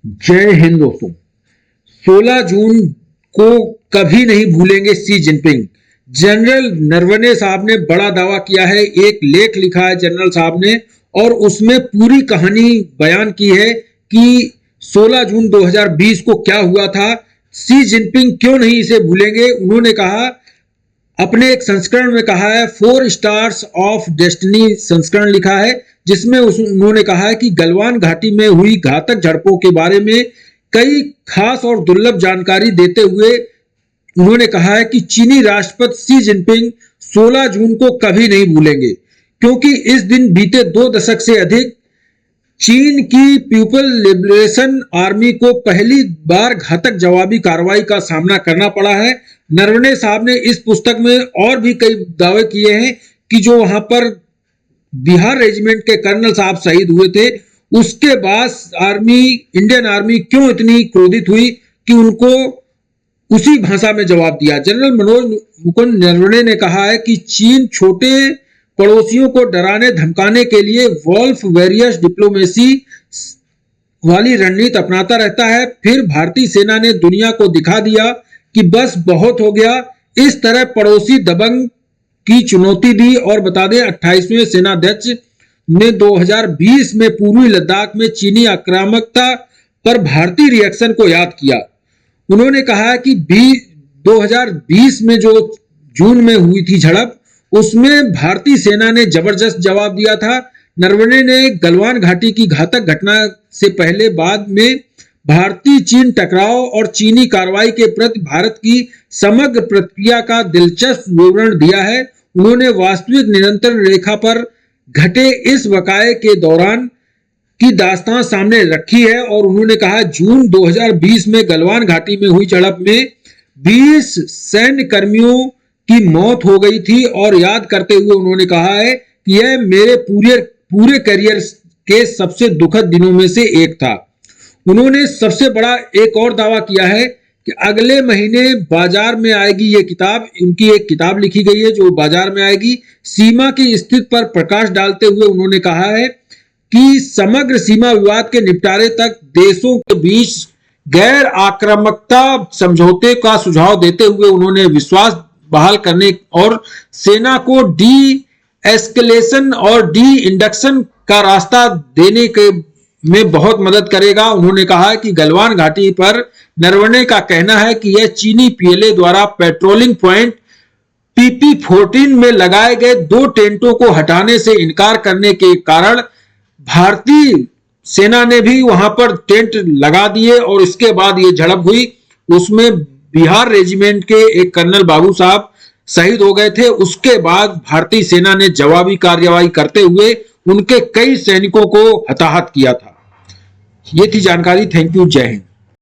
जय हिंद दोस्तों। 16 जून को कभी नहीं भूलेंगे शी जिनपिंग। जनरल नरवणे साहब ने बड़ा दावा किया है, एक लेख लिखा है जनरल साहब ने और उसमें पूरी कहानी बयान की है कि 16 जून 2020 को क्या हुआ था। शी जिनपिंग क्यों नहीं इसे भूलेंगे। उन्होंने कहा, अपने एक संस्करण में कहा है, 4 स्टार्स ऑफ डेस्टिनी संस्करण लिखा है, जिसमें उन्होंने कहा है कि गलवान घाटी में हुई घातक झड़पों के बारे में कई खास और दुर्लभ जानकारी देते हुए उन्होंने कहा है कि चीनी राष्ट्रपति शी जिनपिंग 16 जून को कभी नहीं भूलेंगे, क्योंकि इस दिन बीते 2 दशक से अधिक चीन की पीपल लिबरेशन आर्मी को पहली बार घातक जवाबी कार्रवाई का सामना करना पड़ा है। नरवणे साहब ने इस पुस्तक में और भी कई दावे किए हैं कि जो वहां पर बिहार रेजिमेंट के कर्नल साहब शहीद हुए थे, उसके बाद इंडियन आर्मी क्यों इतनी क्रोधित हुई कि उनको उसी भाषा में जवाब दिया। जनरल मनोज मुकुंद नरवणे ने कहा है कि चीन छोटे पड़ोसियों को डराने धमकाने के लिए वॉल्फ वेरियस डिप्लोमेसी वाली रणनीति अपनाता रहता है। फिर भारतीय सेना ने दुनिया को दिखा दिया कि बस बहुत हो गया। इस तरह पड़ोसी दबंग की चुनौती दी और बता दें, 28वें सेनाध्यक्ष ने 2020 में पूर्वी लद्दाख में चीनी आक्रामकता पर भारतीय रिएक्शन को याद किया। उन्होंने कहा कि 2020 में जो जून में हुई थी झड़प, उसमें भारतीय सेना ने जबरदस्त जवाब दिया था। नरवणे ने गलवान घाटी की घातक घटना से पहले बाद में भारतीय चीन टकराव और चीनी कार्रवाई के प्रति भारत की समग्र प्रतिक्रिया का दिलचस्प विवरण दिया है। उन्होंने वास्तविक नियंत्रण रेखा पर घटे इस वाकये के दौरान की दास्तान सामने रखी है और उन्होंने कहा, जून 2020 में गलवान घाटी में हुई झड़प में 20 सैन्य कर्मियों की मौत हो गई थी और याद करते हुए उन्होंने कहा है कि यह मेरे पूरे करियर के सबसे दुखद दिनों में से एक था। उन्होंने सबसे बड़ा एक और दावा किया है कि अगले महीने बाजार में आएगी ये किताब। उनकी एक किताब लिखी गई है जो बाजार में आएगी। सीमा की स्थिति पर प्रकाश डालते हुए उन्होंने कहा है कि समग्र सीमा विवाद के निपटारे तक देशों के बीच गैर आक्रामकता समझौते का सुझाव देते हुए उन्होंने विश्वास बहाल करने और सेना को डी एस्केलेशन और डी इंडक्शन का रास्ता देने के में बहुत मदद करेगा। उन्होंने कहा कि गलवान घाटी पर नरवणे का कहना है कि यह चीनी पीएलए द्वारा पेट्रोलिंग पॉइंट PP-14 में लगाए गए 2 टेंटों को हटाने से इनकार करने के कारण भारतीय सेना ने भी वहां पर टेंट लगा दिए और इसके बाद ये झड़प हुई। उसमें बिहार रेजिमेंट के एक कर्नल बाबू साहब शहीद हो गए थे। उसके बाद भारतीय सेना ने जवाबी कार्रवाई करते हुए उनके कई सैनिकों को हताहत किया था। ये थी जानकारी। Thank you. जय हिंद।